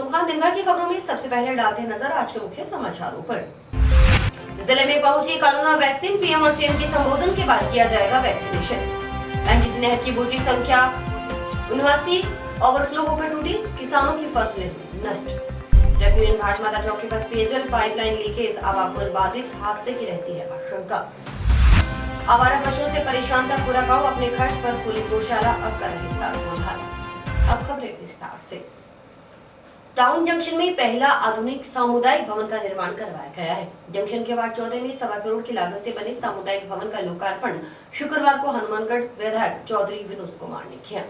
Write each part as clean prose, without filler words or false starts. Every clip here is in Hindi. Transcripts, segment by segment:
मौसम खान। दिन भर की खबरों में सबसे पहले डालते हैं नजर आज के मुख्य समाचारों पर। जिले में पहुंची कोरोना वैक्सीन। पीएम और सीएम के संबोधन के बाद किया जाएगा वैक्सीनेशन। एनटीसी नहर की बूटी संख्या 79 ओवरफ्लो होकर टूटी। किसानों की फसलें नष्ट। टेक्नियन भाजमाता चौक के पास पेयजल पाइपलाइन लीकेज। आवागमन बाधित, हादसे की रहती है आशंका। आवारा पशुओं से परेशान था पूरा गांव। अपने खर्च पर खुली गौशाला, अब कर रहे सार संभाल। अब खबरें विस्तार से। टाउन जंक्शन में पहला आधुनिक सामुदायिक भवन का निर्माण करवाया गया है। जंक्शन के वार्ड 14 में 1.25 करोड़ की लागत से बने सामुदायिक भवन का लोकार्पण शुक्रवार को हनुमानगढ़ विधायक चौधरी विनोद कुमार ने किया।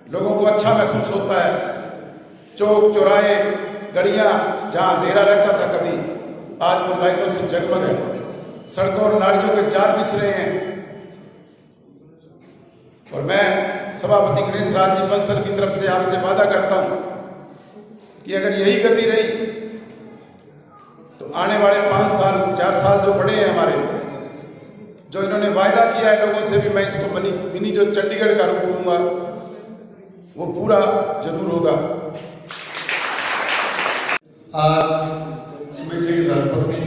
लोगों को अच्छा महसूस होता है। चौक चौराहे गलियां जहां अंधेरा रहता था कभी, आज वो लाइटों से जगमग है। सड़कों और नालियों के जाल बिछ रहे हैं। और मैं सभापति गणेश राज जी बंसल की तरफ से आपसे वादा करता हूं कि अगर यही गति रही तो आने वाले 5 साल 4 साल जो पड़े हैं हमारे, जो इन्होंने वायदा किया है लोगों से भी, मैं इसको मिनी जो चंडीगढ़ का रूप दूंगा वो पूरा जरूर होगा। आज सुमित्री धर्मपत्नी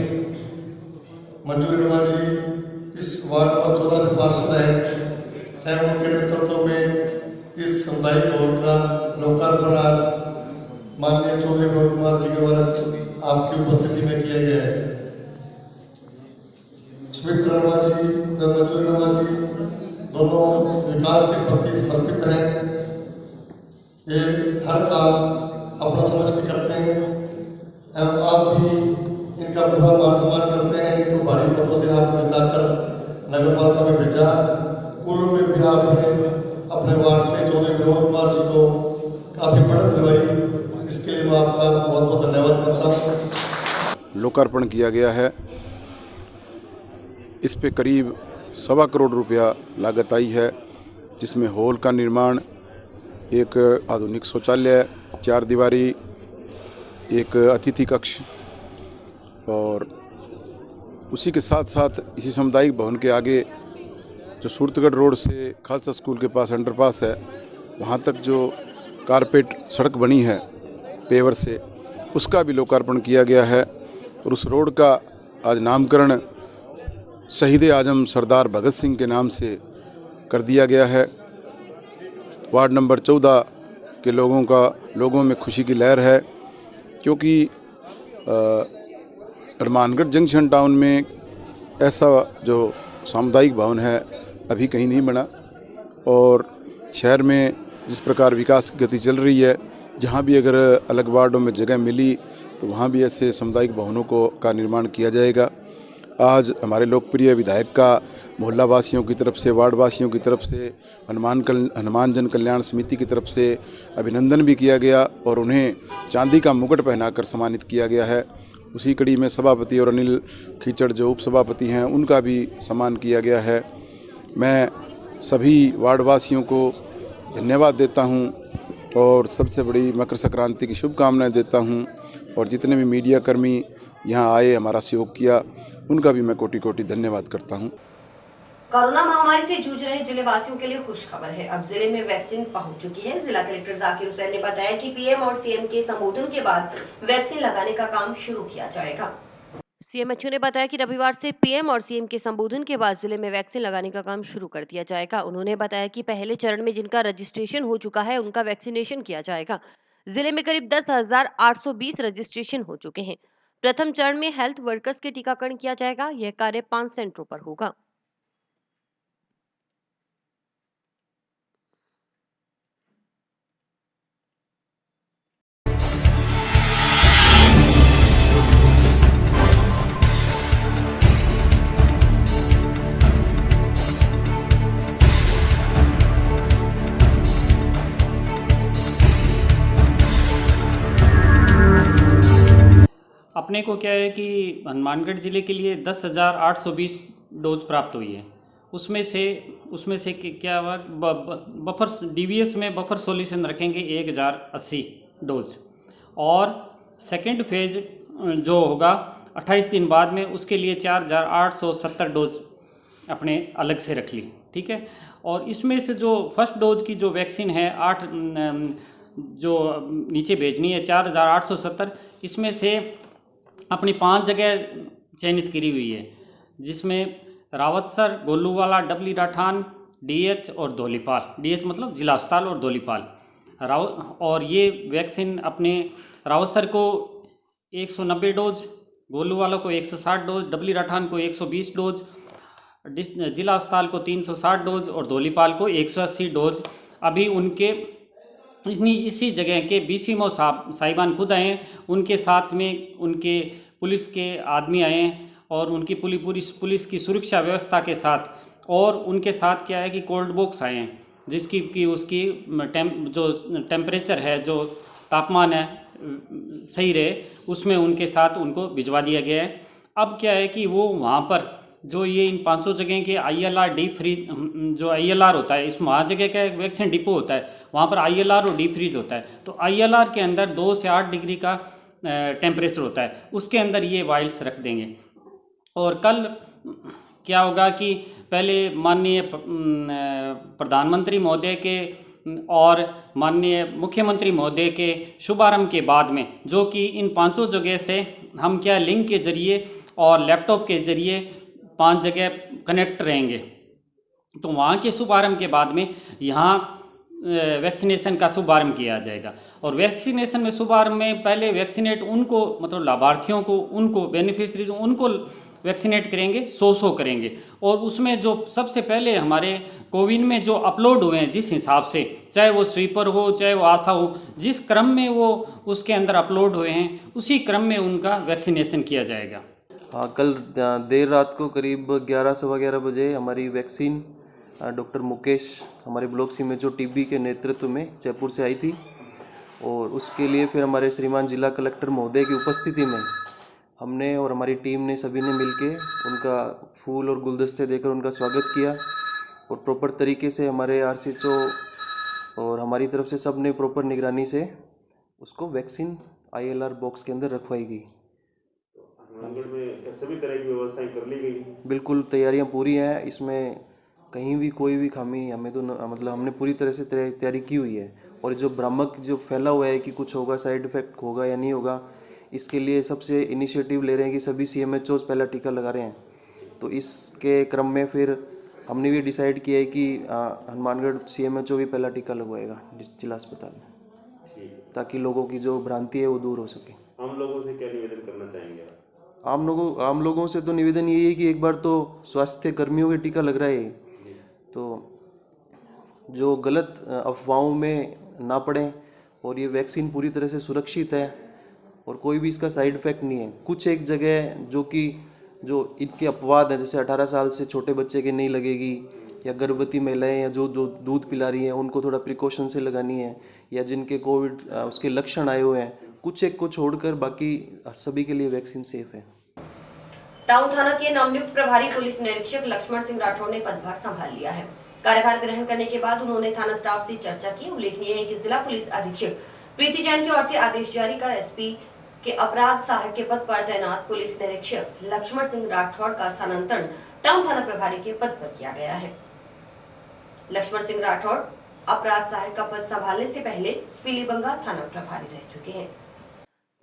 मंजू अग्रवाल जी इस वार्ड पर 14 से पार्षद है एवं उनके नेतृत्व में इस सामुदायिक भवन का लोकार्पण आज माननीय चौधरी विनोद कुमार जी के द्वारा आपकी उपस्थिति में किया गया है। सुमित्री अग्रवाल जी व मंजू अग्रवाल जी दोनों विकास के प्रति समर्पित हैं। ये हर काम अपना समझ के करते हैं एवं आप भी इनका पूरा मान सम्मान करते हैं। इनको भारी पदों से आपको जिताकर नगर पालिका में भेजा। पूर्व में भी आपने अपने वार्ड से चौधरी विनोद कुमार जी को काफ़ी बढ़त दिलवाई। इसके लिए मैं आपका बहुत बहुत धन्यवाद करता हूँ। लोकार्पण किया गया है। इस पे करीब 1.25 करोड़ रुपया लागत आई है, जिसमें हॉल का निर्माण, एक आधुनिक शौचालय, 4 दीवारी, एक अतिथि कक्ष और उसी के साथ साथ इसी सामुदायिक भवन के आगे जो सूरतगढ़ रोड से खालसा स्कूल के पास अंडरपास है, वहाँ तक जो कारपेट सड़क बनी है पेवर से, उसका भी लोकार्पण किया गया है। और उस रोड का आज नामकरण शहीद आजम सरदार भगत सिंह के नाम से कर दिया गया है। वार्ड नंबर 14 के लोगों में खुशी की लहर है, क्योंकि हनुमानगढ़ जंक्शन टाउन में ऐसा जो सामुदायिक भवन है अभी कहीं नहीं बना। और शहर में जिस प्रकार विकास की गति चल रही है, जहाँ भी अगर अलग वार्डों में जगह मिली तो वहाँ भी ऐसे सामुदायिक भवनों का निर्माण किया जाएगा। आज हमारे लोकप्रिय विधायक का मोहल्ला वासियों की तरफ से, वार्ड वासियों की तरफ से, हनुमान जन कल्याण समिति की तरफ से अभिनंदन भी किया गया और उन्हें चांदी का मुकुट पहनाकर सम्मानित किया गया है। उसी कड़ी में सभापति और अनिल खीचड़ जो उपसभापति हैं, उनका भी सम्मान किया गया है। मैं सभी वार्ड वासियों को धन्यवाद देता हूं और सबसे बड़ी मकर संक्रांति की शुभकामनाएं देता हूं। और जितने भी मीडिया कर्मी यहाँ आए, हमारा सहयोग किया, उनका भी मैं कोटि कोटि धन्यवाद करता हूँ। कोरोना महामारी से जूझ रहे जिले वासियों के लिए खुश खबर है। अब जिले में वैक्सीन पहुंच चुकी है। जिला कलेक्टर जाकिर हुसैन ने बताया कि पीएम और सीएम के संबोधन के बाद वैक्सीन लगाने का काम शुरू किया जाएगा। सीएमएचओ ने बताया कि रविवार से पीएम और सीएम के संबोधन के बाद जिले में वैक्सीन लगाने का काम शुरू कर दिया जाएगा। उन्होंने बताया कि पहले चरण में जिनका रजिस्ट्रेशन हो चुका है उनका वैक्सीनेशन किया जाएगा। जिले में करीब 10,820 रजिस्ट्रेशन हो चुके हैं। प्रथम चरण में हेल्थ वर्कर्स के टीकाकरण किया जाएगा। यह कार्य 5 सेंटरों पर होगा। अपने को क्या है कि हनुमानगढ़ ज़िले के लिए 10,820 डोज प्राप्त हुई है। उसमें से क्या हुआ, बफर डीवीएस में बफर सॉल्यूशन रखेंगे 1,080 डोज, और सेकेंड फेज जो होगा 28 दिन बाद में, उसके लिए 4,870 डोज अपने अलग से रख ली। ठीक है। और इसमें से जो फर्स्ट डोज की जो वैक्सीन है 8 जो नीचे भेजनी है 4,870, इसमें से अपनी 5 जगह चयनित करी हुई है, जिसमें रावतसर, गोलूवाला, डबली राठान, डीएच और धौलीपाल। डीएच मतलब जिला अस्पताल और धौलीपाल। और ये वैक्सीन अपने रावतसर को 190 डोज, गोलूवाला को 160 डोज, डबली राठान को 120 डोज, जिला अस्पताल को 360 डोज और धौलीपाल को 180 डोज। अभी उनके इसी जगह के बीसीएमओ साहिबान खुद आए हैं, उनके साथ में उनके पुलिस के आदमी आए हैं, और उनकी पूरी पुलिस की सुरक्षा व्यवस्था के साथ, और उनके साथ क्या है कि कोल्ड बॉक्स आए हैं, जिसकी कि उसकी जो टेम्परेचर है, जो तापमान है सही रहे, उसमें उनके साथ उनको भिजवा दिया गया है। अब क्या है कि वो वहाँ पर जो ये इन 500 जगह के ILR डी फ्रीज, जो ILR होता है, इस वहाँ जगह का एक वैक्सीन डिपो होता है, वहाँ पर ILR और डी फ्रीज होता है। तो ILR के अंदर 2 से 8 डिग्री का टेम्परेचर होता है, उसके अंदर ये वायल्स रख देंगे। और कल क्या होगा कि पहले माननीय प्रधानमंत्री महोदय के और माननीय मुख्यमंत्री महोदय के शुभारंभ के बाद में, जो कि इन 500 जगह से हम क्या लिंक के जरिए और लैपटॉप के जरिए 5 जगह कनेक्ट रहेंगे, तो वहाँ के शुभारंभ के बाद में यहाँ वैक्सीनेशन का शुभारंभ किया जाएगा। और वैक्सीनेशन में शुभारंभ में पहले वैक्सीनेट उनको, मतलब लाभार्थियों को, उनको बेनिफिशरीज उनको वैक्सीनेट करेंगे, 100 करेंगे। और उसमें जो सबसे पहले हमारे कोविन में जो अपलोड हुए हैं, जिस हिसाब से, चाहे वो स्वीपर हो, चाहे वो आशा हो, जिस क्रम में वो उसके अंदर अपलोड हुए हैं, उसी क्रम में उनका वैक्सीनेशन किया जाएगा। हाँ, कल देर रात को करीब 11 सवा 11 बजे हमारी वैक्सीन डॉक्टर मुकेश, हमारे ब्लॉक सी में जो टीबी के नेतृत्व में जयपुर से आई थी, और उसके लिए फिर हमारे श्रीमान जिला कलेक्टर महोदय की उपस्थिति में हमने और हमारी टीम ने सभी ने मिलके उनका फूल और गुलदस्ते देकर उनका स्वागत किया, और प्रॉपर तरीके से हमारे RCHO और हमारी तरफ से सब ने प्रॉपर निगरानी से उसको वैक्सीन ILR बॉक्स के अंदर रखवाई गई। हनुमानगढ़ में सभी तरह की व्यवस्थाएं कर ली गई? बिल्कुल, तैयारियां पूरी हैं, इसमें कहीं भी कोई भी खामी हमें तो मतलब हमने पूरी तरह से तैयारी की हुई है। और जो भ्रामक जो फैला हुआ है कि कुछ होगा, साइड इफेक्ट होगा या नहीं होगा, इसके लिए सबसे इनिशिएटिव ले रहे हैं कि सभी CMHOs पहला टीका लगा रहे हैं। तो इसके क्रम में फिर हमने भी डिसाइड किया है कि हनुमानगढ़ CMHO भी पहला टीका लगवाएगा जिला अस्पताल में, ताकि लोगों की जो भ्रांति है वो दूर हो सके। आम लोगों से क्या निवेदन करना चाहेंगे? आम लोगों से तो निवेदन यही है कि एक बार तो स्वास्थ्य कर्मियों के टीका लग रहा है, तो जो गलत अफवाहों में ना पड़ें, और ये वैक्सीन पूरी तरह से सुरक्षित है और कोई भी इसका साइड इफ़ेक्ट नहीं है। कुछ एक जगह जो इनके अपवाद हैं, जैसे 18 साल से छोटे बच्चे के नहीं लगेगी, या गर्भवती महिलाएं या जो दूध पिला रही हैं उनको थोड़ा प्रिकॉशन से लगानी है, या जिनके कोविड उसके लक्षण आए हुए हैं, कुछ एक को छोड़कर बाकी सभी के लिए वैक्सीन सेफ है। टाउन थाना के नवनियुक्त प्रभारी पुलिस निरीक्षक लक्ष्मण सिंह राठौर ने पदभार संभाल लिया है। कार्यभार ग्रहण करने के बाद उन्होंने थाना स्टाफ से चर्चा की। उल्लेखनीय है कि जिला पुलिस अधीक्षक प्रीति जैन की ओर से आदेश जारी कर SP के अपराध सहायक के पद पर तैनात पुलिस निरीक्षक लक्ष्मण सिंह राठौर का स्थानांतरण टाउन थाना प्रभारी के पद पर किया गया है। लक्ष्मण सिंह राठौर अपराध सहायक का पद संभालने से पहले पीलीबंगा थाना प्रभारी रह चुके हैं।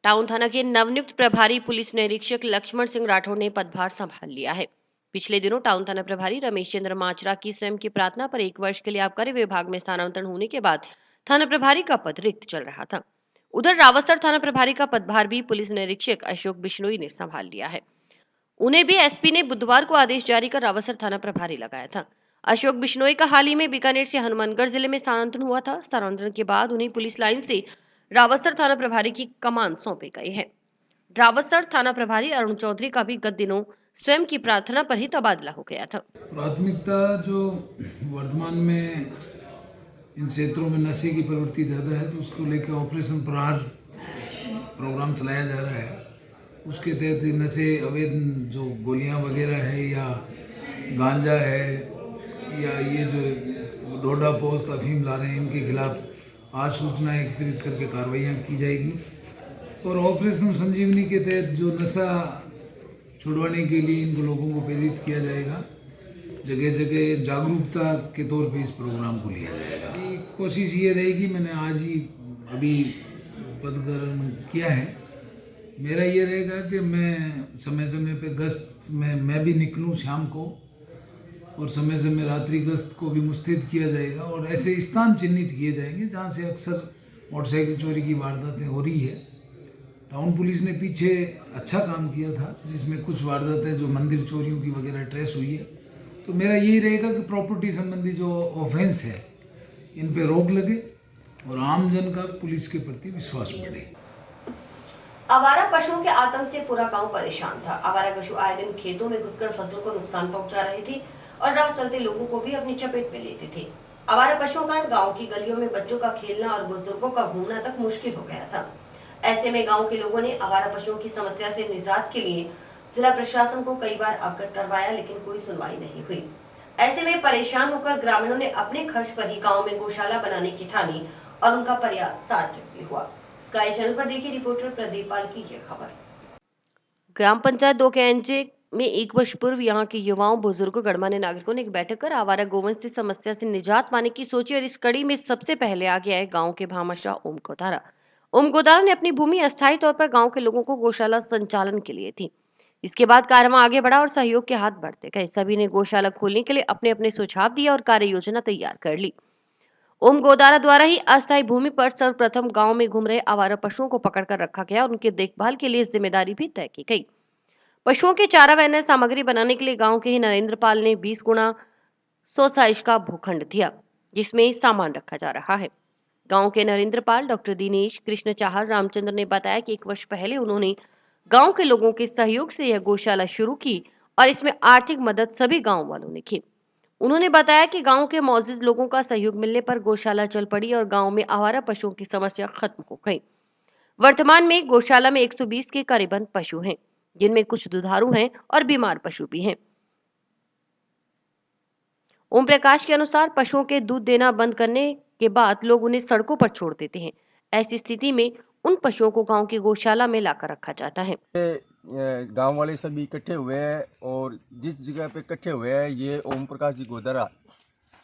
टाउन थाना के नवनियुक्त प्रभारी पुलिस निरीक्षक लक्ष्मण सिंह राठौर ने पदभार संभाल लिया है। पिछले दिनों टाउन थाना प्रभारी रमेश चंद्र माचरा की स्वयं की प्रार्थना पर 1 वर्ष के लिए आबकारी विभाग में स्थानांतरण होने के बाद थाना प्रभारी का पद रिक्त चल रहा था। उधर रावतसर थाना प्रभारी का पदभार भी पुलिस निरीक्षक अशोक बिश्नोई ने संभाल लिया है। उन्हें भी SP ने बुधवार को आदेश जारी कर रावतसर थाना प्रभारी लगाया था। अशोक बिश्नोई का हाल ही में बीकानेर से हनुमानगढ़ जिले में स्थानांतरण हुआ था। स्थानांतरण के बाद उन्हें पुलिस लाइन से रावतसर थाना प्रभारी की कमान सौंपी गई है। रावतसर थाना प्रभारी अरुण चौधरी का भी गत दिनों स्वयं की प्रार्थना पर ही तबादला हो गया था। प्राथमिकता जो वर्तमान में इन क्षेत्रों में नशे की प्रवृत्ति ज़्यादा है, तो उसको लेकर ऑपरेशन प्रहार प्रोग्राम चलाया जा रहा है, उसके तहत नशे अवैध जो गोलियां वगैरह है या गांजा है या ये जो डोडा पोस्त अफीम ला रहे हैं, इनके खिलाफ आज सूचना एकत्रित करके कार्रवाइयाँ की जाएगी। और ऑपरेशन संजीवनी के तहत जो नशा छुड़वाने के लिए इनको लोगों को प्रेरित किया जाएगा, जगह जगह जागरूकता के तौर पे इस प्रोग्राम को लिया जाएगा। कोशिश ये रहेगी, मैंने आज ही अभी पद ग्रहण किया है, मेरा ये रहेगा कि मैं समय समय पे गश्त में मैं भी निकलूं शाम को, और समय समय रात्रि गश्त को भी मुस्तैद किया जाएगा और ऐसे स्थान चिन्हित किए जाएंगे जहाँ से अक्सर मोटरसाइकिल चोरी की वारदातें हो रही है। टाउन पुलिस ने पीछे अच्छा काम किया था, जिसमें कुछ वारदातें जो मंदिर चोरियों की वगैरह ट्रेस हुई है। तो मेरा यही रहेगा कि प्रॉपर्टी संबंधी जो ऑफेंस है इन पे रोक लगे और आम जन का पुलिस के प्रति विश्वास बढ़े। आवारा पशुओं के आतंक से पूरा गांव परेशान था। आवारा पशु आए दिन खेतों में घुसकर फसलों को नुकसान पहुंचा रहे थे और राह चलते लोगों को भी अपनी चपेट में लेते थे। आवारा पशुओं का गांव की गलियों में बच्चों का खेलना और बुजुर्गों का घूमना तक मुश्किल हो गया था। ऐसे में गांव के लोगों ने आवारा पशुओं की समस्या से निजात के लिए जिला प्रशासन को कई बार अवगत करवाया, लेकिन कोई सुनवाई नहीं हुई। ऐसे में परेशान होकर ग्रामीणों ने अपने खर्च पर ही गाँव में गौशाला बनाने की ठानी और उनका प्रयास सार्थक भी हुआ। स्काई चैनल पर देखिए रिपोर्टर प्रदीप पाल की यह खबर। ग्राम पंचायत 2 के एनजे में 1 वर्ष पूर्व यहाँ के युवाओं, बुजुर्गों, गणमान्य नागरिकों ने एक बैठक कर आवारा गोवंश की समस्या से निजात पाने की सोची और इस कड़ी में सबसे पहले आ गया है गांव के भामाशाह ओम गोदारा। ओम गोदारा ने अपनी भूमि अस्थायी तौर पर गांव के लोगों को गौशाला संचालन के लिए थी। इसके बाद कार्यक्रम आगे बढ़ा और सहयोग के हाथ बढ़ते गए। सभी ने गौशाला खोलने के लिए अपने अपने सुझाव दिए और कार्य योजना तैयार कर ली। ओम गोदारा द्वारा ही अस्थायी भूमि पर सर्वप्रथम गांव में घूम रहे आवारा पशुओं को पकड़कर रखा गया और उनकी देखभाल के लिए जिम्मेदारी भी तय की गई। पशुओं के चारा व अन्य सामग्री बनाने के लिए गांव के ही नरेंद्र पाल ने 20 गुना 100 साइज का भूखंड दिया, जिसमें सामान रखा जा रहा है। गांव के नरेंद्र पाल, डॉक्टर दिनेश, कृष्ण चाहर, रामचंद्र ने बताया कि 1 वर्ष पहले उन्होंने गांव के लोगों के सहयोग से यह गौशाला शुरू की और इसमें आर्थिक मदद सभी गांव वालों ने की। उन्होंने बताया कि गांव के मौजूद लोगों का सहयोग मिलने पर गौशाला चल पड़ी और गांव में आवारा पशुओं की समस्या खत्म हो गई। वर्तमान में गौशाला में 120 के करीबन पशु हैं, जिनमें कुछ दुधारू हैं और बीमार पशु भी हैं। ओम प्रकाश के अनुसार पशुओं के दूध देना बंद करने के बाद लोग उन्हें सड़कों पर छोड़ देते हैं। ऐसी स्थिति में उन पशुओं को गांव की गौशाला में लाकर रखा जाता है। गांव वाले सभी इकट्ठे हुए हैं और जिस जगह पे इकट्ठे हुए हैं, ये ओम प्रकाश जी गोदारा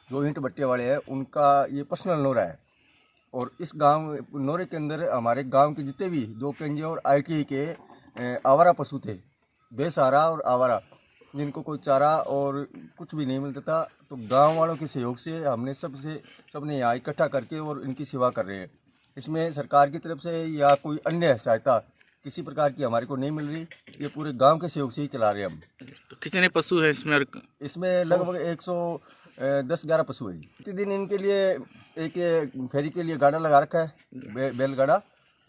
जो ईंट भट्टे वाले हैं, उनका ये पर्सनल नोरा है। और इस गांव नोरे के अंदर हमारे गांव के जितने भी 2 केंजे और ITI के आवारा पशु थे, बेसहारा और आवारा, जिनको कोई चारा और कुछ भी नहीं मिलता था। तो गांव वालों के सहयोग से हमने सबने यहाँ इकट्ठा करके और इनकी सेवा कर रहे हैं। इसमें सरकार की तरफ से या कोई अन्य सहायता किसी प्रकार की हमारे को नहीं मिल रही। ये पूरे गांव के सहयोग से ही चला रहे हैं हम। तो कितने पशु हैं इसमें? इसमें लगभग 110-11 पशु है। प्रतिदिन इनके लिए एक फेरी के लिए गाड़ा लगा रखा है, बैलगाड़ा,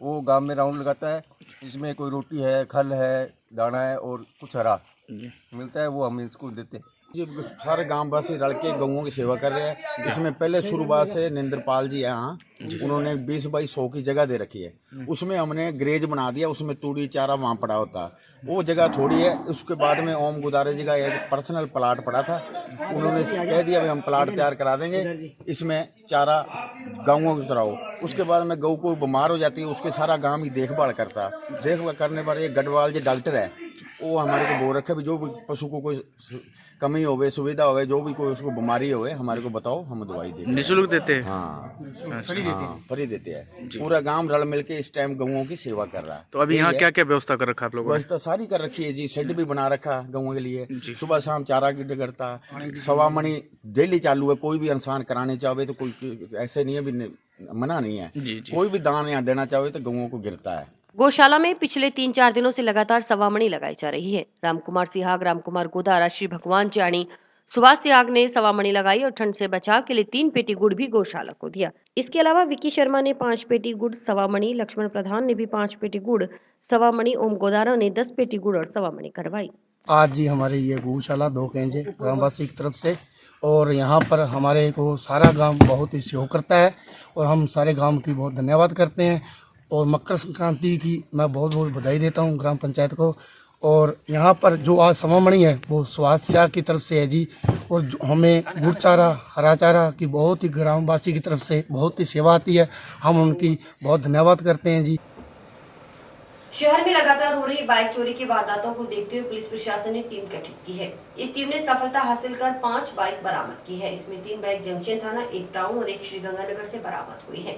वो गांव में राउंड लगाता है। इसमें कोई रोटी है, खल है, दाना है और कुछ हरा मिलता है, वो हम इसको देते हैं। ये सारे गांव वासी रल के गऊओं की सेवा कर रहे हैं। इसमें पहले शुरुआत से नरेंद्र पाल जी यहाँ उन्होंने 20 बाई 100 की जगह दे रखी है। उसमें हमने ग्रेज बना दिया, उसमें तूड़ी चारा वहाँ पड़ा होता, वो जगह थोड़ी है। उसके बाद में ओम गोदारे जी का एक पर्सनल प्लाट पड़ा था, उन्होंने कह दिया भाई हम प्लाट तैयार करा देंगे, इसमें चारा गऊओं को चराओ। उसके बाद में गऊ को बीमार हो जाती है, उसके सारा गाँव ही देखभाल करता। देखभाल करने पर एक गढ़वाल जी डॉक्टर है, वो हमारे को बोल रखे भी जो भी पशु को कोई कमी होवे, सुविधा होवे, जो भी कोई उसको बीमारी होवे, हमारे को बताओ, हम दवाई देते हैं। निःशुल्क देते हैं? हाँ, फ्री देते हैं। पूरा गांव रल मिलके इस टाइम गऊओं की सेवा कर रहा है। तो अभी यहाँ क्या क्या व्यवस्था कर रखा आप लोगों ने? व्यवस्था सारी कर रखी है जी, शेड भी बना रखा गऊओं के लिए, सुबह शाम चारा की करता, सवा मणि डेली चालू है। कोई भी इंसान कराने चाहे तो कोई ऐसे नहीं है, भी मना नहीं है। कोई भी दान यहाँ देना चाहे तो गऊओं को गिरता है। गौशाला में पिछले 3-4 दिनों से लगातार सवामणी लगाई जा रही है। रामकुमार सिहाग, रामकुमार गोदारा, श्री भगवान जानी, सुभाष सिहाग ने सवामणी लगाई और ठंड से बचाव के लिए 3 पेटी गुड़ भी गौशाला को दिया। इसके अलावा विकी शर्मा ने 5 पेटी गुड़ सवामणी, लक्ष्मण प्रधान ने भी 5 पेटी गुड़ सवामणी, ओम गोदारा ने 10 पेटी गुड़ और सवामणी करवाई। आज जी हमारे ये गौशाला 2 केंजे ग्रामवासी की तरफ से, और यहाँ पर हमारे को सारा गांव बहुत ही सहयोग करता है और हम सारे गांव की बहुत धन्यवाद करते हैं। और मकर संक्रांति की मैं बहुत बहुत बधाई देता हूँ ग्राम पंचायत को। और यहाँ पर जो आज समामणी है वो स्वास्थ्य की तरफ से है जी, और जो हमें गुड़ चारा हरा चारा की बहुत ही ग्रामवासी की तरफ से बहुत ही सेवा आती है, हम उनकी बहुत धन्यवाद करते हैं जी। शहर में लगातार हो रही बाइक चोरी की वारदातों को देखते हुए पुलिस प्रशासन ने टीम गठित की है। इस टीम ने सफलता हासिल कर 5 बाइक बरामद की है। इसमें 3 बाइक जंक्शन थाना, 1 टाउन और 1 श्रीगंगानगर से बरामद हुई है।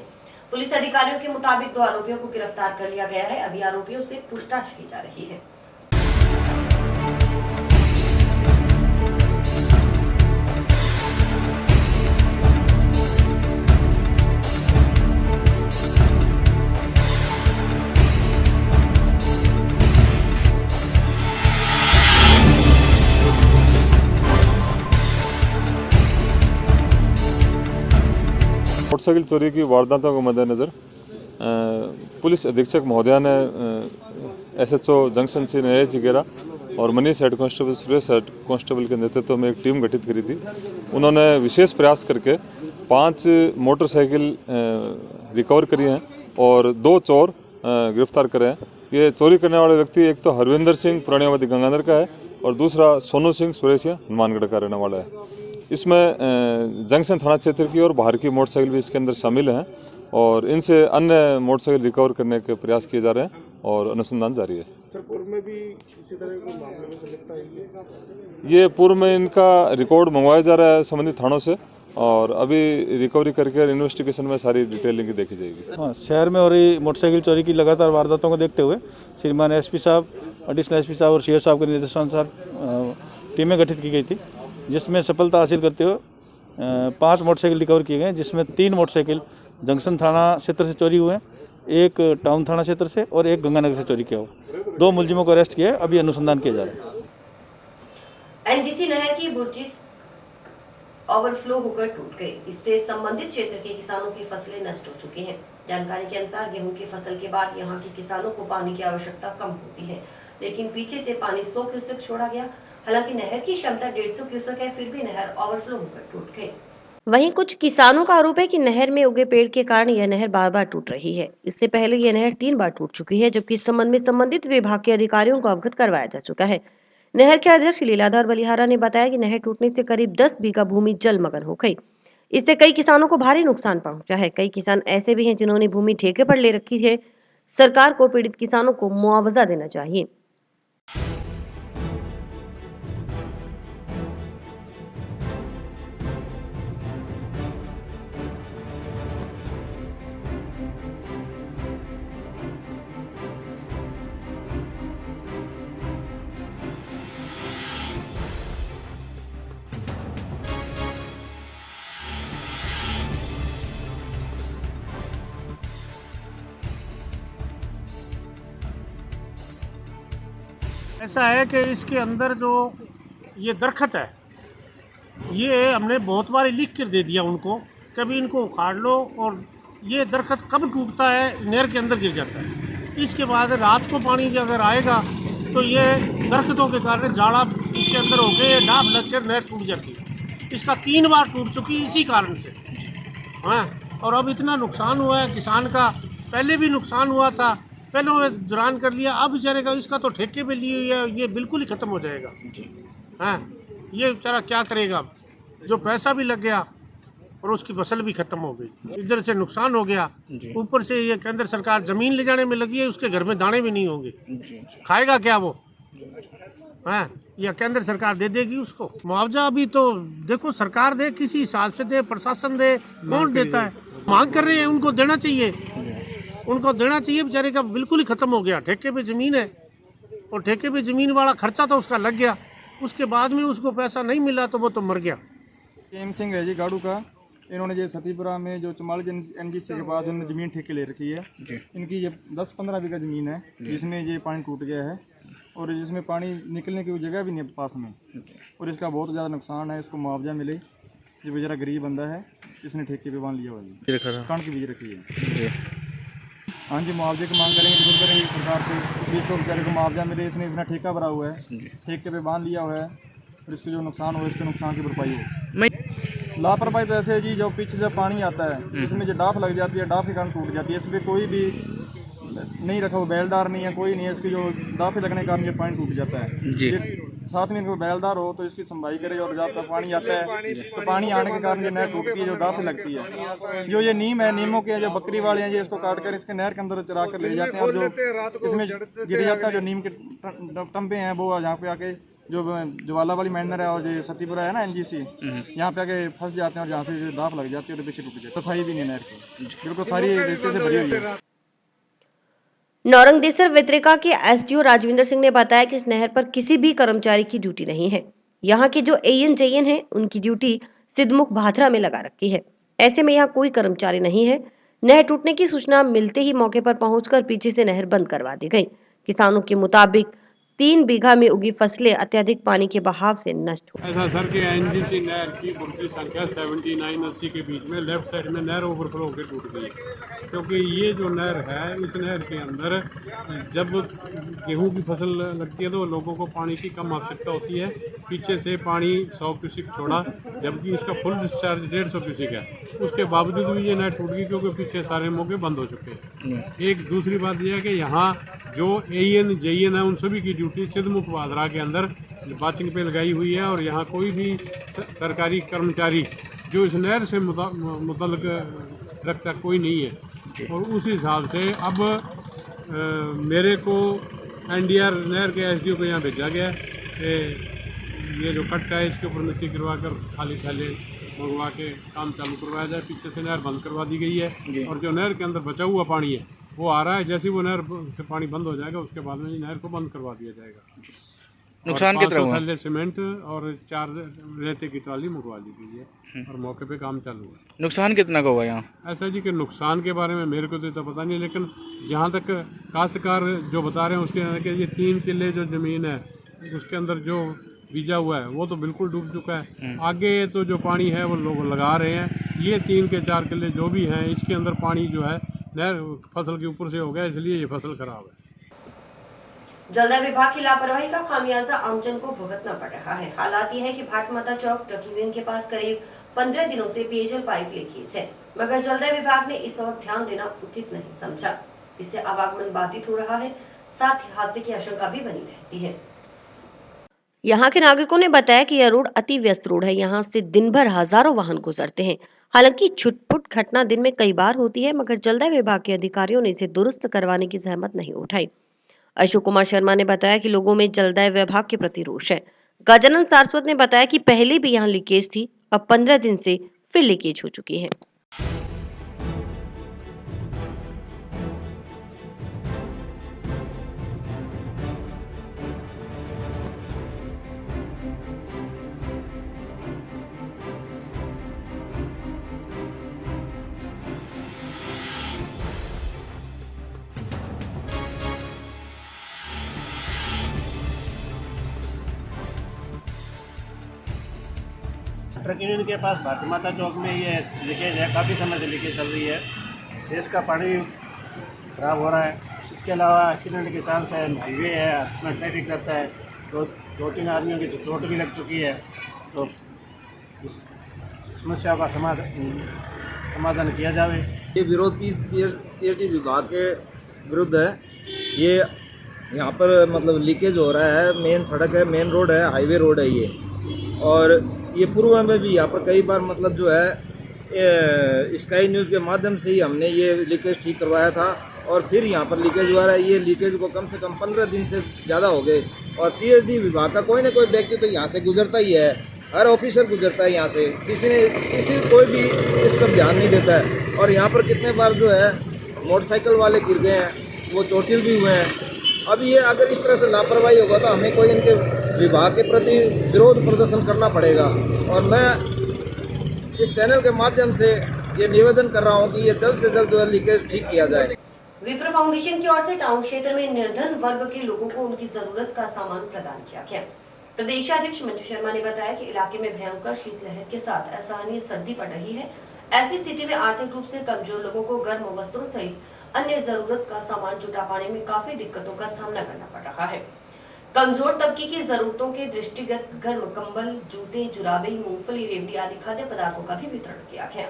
पुलिस अधिकारियों के मुताबिक 2 आरोपियों को गिरफ्तार कर लिया गया है। अभी आरोपियों से पूछताछ की जा रही है। मोटरसाइकिल चोरी की वारदातों को मद्देनज़र पुलिस अधीक्षक महोदया ने SHO जंक्शन सी नरेश जिगेरा और Manish head constable, Suresh head constable के नेतृत्व में एक टीम गठित करी थी। उन्होंने विशेष प्रयास करके 5 मोटरसाइकिल रिकवर करी हैं और 2 चोर गिरफ्तार करे हैं। ये चोरी करने वाले व्यक्ति एक तो हरविंदर सिंह पुरानियावादी गंगानगर का है और दूसरा सोनू सिंह सुरेशिया हनुमानगढ़ का रहने वाला है। इसमें जंक्शन थाना क्षेत्र की और बाहर की मोटरसाइकिल भी इसके अंदर शामिल हैं और इनसे अन्य मोटरसाइकिल रिकवर करने के प्रयास किए जा रहे हैं और अनुसंधान जारी है। सर, पूर्व में भी किसी तरह के मामले में संलिप्त है? ये पूर्व में इनका रिकॉर्ड मंगवाया जा रहा है संबंधित थानों से और अभी रिकवरी करके इन्वेस्टिगेशन में सारी डिटेलिंग देखी जाएगी। हाँ, शहर में हो रही मोटरसाइकिल चोरी की लगातार वारदातों को देखते हुए श्रीमान SP साहब, एडिशनल SP साहब और CO साहब के निर्देशानुसार टीमें गठित की गई थी, जिसमें सफलता हासिल करते हुए 5 मोटरसाइकिल रिकवर किए गए, जिसमें 3 मोटरसाइकिल जंक्शन थाना क्षेत्र से चोरी हुए, 1 टाउन थाना क्षेत्र से और 1 गंगानगर से चोरी किया हुआ। 2 मुलजिमों को अरेस्ट किया है, अभी अनुसंधान किया जा रहा है। NGC नहर की बुर्जी ओवरफ्लो होकर टूट गई। इससे संबंधित क्षेत्र के किसानों की फसलें नष्ट हो चुकी हैं। जानकारी के अनुसार गेहूं की फसल के बाद यहां के किसानों को पानी की आवश्यकता कम होती है, लेकिन पीछे से पानी 100 क्यूसेक छोड़ा गया। हालांकि नहर की क्षमता 150 क्यूसेक है, फिर भी नहर ओवरफ्लो होकर टूट गई। वहीं कुछ किसानों का आरोप है कि नहर में उगे पेड़ के कारण यह नहर बार बार टूट रही है। इससे पहले यह नहर 3 बार टूट चुकी है, जबकि इस संबंध में संबंधित विभाग के अधिकारियों को अवगत करवाया जा चुका है। नहर के अध्यक्ष लीलाधर बलिहारा ने बताया कि नहर टूटने से करीब 10 बीघा भूमि जलमग्न हो गई। इससे कई किसानों को भारी नुकसान पहुंचा है। कई किसान ऐसे भी हैं जिन्होंने भूमि ठेके पर ले रखी है। सरकार को पीड़ित किसानों को मुआवजा देना चाहिए। ऐसा है कि इसके अंदर जो ये दरख्त है, ये हमने बहुत बार लिख कर दे दिया उनको, कभी इनको उखाड़ लो, और ये दरख्त कब टूटता है, नहर के अंदर गिर जाता है। इसके बाद रात को पानी अगर आएगा तो ये दरख्तों के कारण जाड़ा इसके अंदर हो गए, डाब लग कर नहर टूट जाती है। इसका 3 बार टूट चुकी इसी कारण से। हाँ, और अब इतना नुकसान हुआ है किसान का, पहले भी नुकसान हुआ था, पहले में दुरान कर लिया, अब बेचारे का इसका तो ठेके पे लिए हुई है, ये बिल्कुल ही ख़त्म हो जाएगा। हाँ, ये बेचारा क्या करेगा, जो पैसा भी लग गया और उसकी फसल भी ख़त्म हो गई, इधर से नुकसान हो गया, ऊपर से ये केंद्र सरकार ज़मीन ले जाने में लगी है, उसके घर में दाने भी नहीं होंगे, खाएगा क्या वो? हाँ, या केंद्र सरकार दे देगी उसको मुआवजा? अभी तो देखो सरकार दे, किसी हिसाब से दे, प्रशासन दे, कौन देता है? मांग कर रहे हैं, उनको देना चाहिए, उनको देना चाहिए। बेचारे का बिल्कुल ही ख़त्म हो गया, ठेके पे ज़मीन है और ठेके पे ज़मीन वाला खर्चा तो उसका लग गया, उसके बाद में उसको पैसा नहीं मिला तो वो तो मर गया। KM सिंह है जी गाड़ू का, इन्होंने ये सतीपुरा में जो 44 NGC के बाद उन्होंने ज़मीन ठेके ले रखी है। इनकी ये 10-15 बीघा ज़मीन है जिसमें ये पानी टूट गया है और जिसमें पानी निकलने की जगह भी नहीं पास में, और इसका बहुत ज़्यादा नुकसान है। इसको मुआवजा मिले, ये बेचारा गरीब बंदा है, इसने ठेके पे बांध लिया हुआ है, कणक बीज रखी है। हाँ जी, मुआवजे की मांग करेंगे, जरूर करेंगे सरकार से, इसको बेचारे को मुआवजा मिले। इसने इतना ठेका भरा हुआ है, ठेके पे बांध लिया हुआ है, और इसके जो नुकसान हो, इसके नुकसान की भरपाई हो। लापरवाही तो ऐसे है जी, जो पीछे से पानी आता है इसमें जो डाफ लग जाती है, डाफ के कारण टूट जाती है। इस पर कोई भी नहीं रखा, वो बैलदार नहीं है, कोई नहीं है, इसकी जो दाफे लगने के कारण ये पानी टूट जाता है जी। साथ में इनको बैलदार हो तो इसकी संभाई करे, और जब तक पानी आता है तो पानी आने के कारण ये नहर टूटती है, जो दाफे लगती है। जो ये नीम है, नीमों के जो बकरी वाले हैं, ये इसको काट कर इसके नहर के अंदर चरा कर ले जाते हैं, और जो इसमें गिर जाता है, जो नीम के टंबे हैं, वो यहाँ पे आके जो ज्वाला वाली मैनर है और जो सतीपुरा है ना NGC, यहाँ पे आके फंस जाते हैं, और जहाँ से जो दाफ लग जाती है तो पीछे टूट जाती है। सफाई भी नहीं नहर की, बिल्कुल सारी रेते से भरी हुई है। नौरंगदेसर वितरिका के SDO राजविंदर सिंह ने बताया कि इस नहर पर किसी भी कर्मचारी की ड्यूटी नहीं है। यहाँ के जो AN-JN है, उनकी ड्यूटी सिद्धमुख भादरा में लगा रखी है। ऐसे में यहाँ कोई कर्मचारी नहीं है। नहर टूटने की सूचना मिलते ही मौके पर पहुंचकर पीछे से नहर बंद करवा दी गई। किसानों के मुताबिक 3 बीघा में उगी फसलें अत्यधिक पानी के बहाव से नष्ट हो। ऐसा सर कि NGC नहर की बुर्की संख्या 79-80 के बीच में लेफ्ट साइड में नहर ओवरफ्लो होकर टूट गई, क्योंकि ये जो नहर है, इस नहर के अंदर जब गेहूं की फसल लगती है तो लोगों को पानी की कम आवश्यकता होती है। पीछे से पानी 100 क्यूसिक छोड़ा, जबकि इसका फुल डिस्चार्ज 150 क्यूसिक है। उसके बावजूद भी ये नहर टूट गई, क्योंकि पीछे सारे मौके बंद हो चुके हैं। एक दूसरी बात यह है कि यहाँ जो AN-JN है, उन सभी की ड्यूटी सिद्धमुख भादरा के अंदर वाचिंग पे लगाई हुई है, और यहाँ कोई भी सरकारी कर्मचारी जो इस नहर से मुतल्लिक रखता कोई नहीं है। और उस हिसाब से अब मेरे को NDR नहर के SDO को यहाँ भेजा गया कि ये जो कट्टा है इसके ऊपर मिट्टी गिरवा कर खाली थैले मंगवा के काम चालू करवाया जाए। पीछे से नहर बंद करवा दी गई है, और जो नहर के अंदर बचा हुआ पानी है वो आ रहा है। जैसे वो नहर से पानी बंद हो जाएगा, उसके बाद में नहर को बंद करवा दिया जाएगा। नुकसान कितना हुआ? थैले सीमेंट और 4 रेते की ट्राली मंगवा ली गई है, और मौके पे काम चालू है। नुकसान कितना का हुआ यहाँ? ऐसा जी कि नुकसान के बारे में मेरे को तो इतना पता नहीं, लेकिन जहाँ तक काश्तकार जो बता रहे हैं उसके अंदर कि ये 3 किले जो ज़मीन है उसके अंदर जो बीजा हुआ है वो तो बिल्कुल डूब चुका है। आगे तो जो पानी है वो लोग लगा रहे हैं। ये 3 के 4 किले जो भी हैं, इसके अंदर पानी जो है नहर फसल के ऊपर से हो गया, इसलिए ये फसल खराब है। जलदाय विभाग की लापरवाही का खामियाजा आमजन को भुगतना पड़ रहा है। हालात यह है कि भाटमाता चौक ट्रकिंग के पास करीब 15 दिनों से पेयजल पाइप लीकेज है, मगर जलदाय विभाग ने इस ओर ध्यान देना उचित नहीं समझा। इससे आवागमन बाधित हो रहा है, साथ ही हादसे की आशंका भी बनी रहती है। यहाँ के नागरिकों ने बताया कि यह रोड अति व्यस्त रोड है। यहाँ से दिन भर हजारों वाहन गुजरते हैं। हालांकि छुटपुट घटना दिन में कई बार होती है, मगर जलदाय विभाग के अधिकारियों ने इसे दुरुस्त करवाने की जहमत नहीं उठाई। अशोक कुमार शर्मा ने बताया कि लोगों में जलदाय विभाग के प्रति रोष है। गजानन सारस्वत ने बताया कि पहले भी यहाँ लीकेज थी, अब 15 दिन से फिर लीकेज हो चुकी है। ट्रक यूनियन के पास भाटमाता चौक में ये लीकेज है, काफ़ी समय से लीकेज चल रही है। देश का पानी खराब हो रहा है। इसके अलावा एक्सीडेंट के चांस है, हाईवे है, उसमें ट्रैफिक रहता है, 2-3 आदमियों की चोट भी लग चुकी है। तो इस समस्या का समाधान किया जाए। ये विरोध पीएचई विभाग के विरुद्ध है। ये यहाँ पर मतलब लीकेज हो रहा है। मेन सड़क है, मेन रोड है, हाईवे रोड है ये। और ये पूर्व में भी यहाँ पर कई बार मतलब जो है स्काई न्यूज़ के माध्यम से ही हमने ये लीकेज ठीक करवाया था, और फिर यहाँ पर लीकेज हुआ है। ये लीकेज को कम से कम 15 दिन से ज़्यादा हो गए, और पीएचडी विभाग का कोई ना कोई व्यक्ति तो यहाँ से गुजरता ही है, हर ऑफिसर गुजरता है यहाँ से। कोई भी इस पर ध्यान नहीं देता है। और यहाँ पर कितने बार जो है मोटरसाइकिल वाले गिर गए हैं, वो चोटिल भी हुए हैं। अब ये अगर इस तरह से लापरवाही होगा तो हमें कोई इनके विभाग के प्रति विरोध प्रदर्शन करना पड़ेगा। और मैं इस चैनल के माध्यम से ये निवेदन कर रहा हूँ कि ये जल्द से जल्द लीकेज ठीक किया जाए। विप्र फाउंडेशन की ओर से टाउन क्षेत्र में निर्धन वर्ग के लोगों को उनकी जरूरत का सामान प्रदान किया गया। प्रदेशाध्यक्ष मंजू शर्मा ने बताया कि इलाके में भयंकर शीतलहर के साथ असहनीय सर्दी पड़ रही है। ऐसी स्थिति में आर्थिक रूप से कमजोर लोगों को गर्म वस्त्रों सहित अन्य जरूरत का सामान जुटा पाने में काफी दिक्कतों का सामना करना पड़ रहा है। कमजोर तबके की जरूरतों के दृष्टिगत गर्म कंबल, जूते, जुराबे, मूंगफली, रेवड़ी आदि खाद्य पदार्थों का भी वितरण किया गया।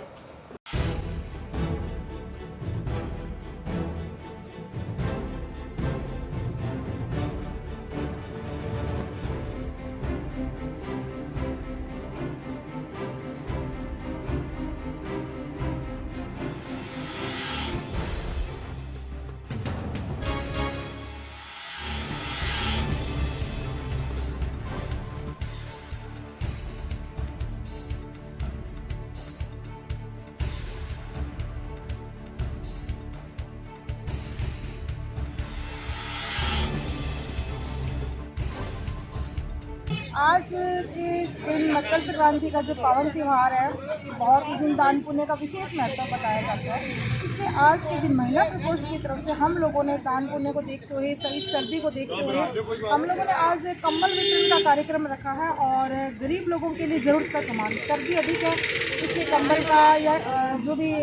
आज के दिन मकर संक्रांति का जो पावन त्यौहार है, बहुत इस दिन दान पुण्य का विशेष महत्व बताया जाता है। इसलिए आज के दिन महिला प्रकोष्ठ की तरफ से हम लोगों ने दान पुण्य को देखते हुए, इस सर्दी को देखते हुए हम लोगों ने आज कंबल वितरण का कार्यक्रम रखा है और गरीब लोगों के लिए ज़रूरत का सामान, सर्दी अधिक है इसलिए कंबल का या जो भी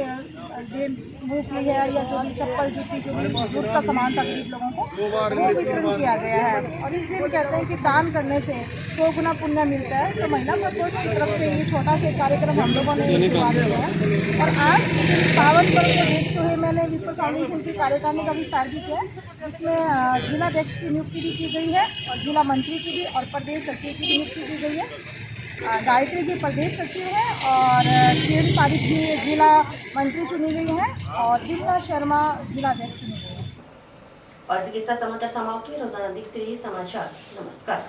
मूंगफली है या जो भी चप्पल जूती जो भी जरूरत का सामान था गरीब लोगों को वो वितरण किया गया है। और इस दिन कहते हैं कि दान करने से 100 गुना पुण्य मिलता है। तो महिला प्रकोष्ठ की तरफ से ये छोटा सा कार्यक्रम हम लोगों ने शुरुआत किया है और आज पावन पर्व को देखते हुए मैंने विप्र फाउंडेशन की कार्यकारिणी का विस्तार भी किया, जिसमें जिलाध्यक्ष की नियुक्ति भी की गई है और जिला मंत्री की भी और प्रदेश सचिव की नियुक्ति की गई है। गायत्री जी प्रदेश सचिव है और किरण पारिक जी जिला मंत्री चुनी गई है और दिव्या शर्मा जिलाध्यक्ष चुनी गई है। और इसके साथ समाचार समाप्त हुए। रोजाना दिखते रहिए समाचार। नमस्कार।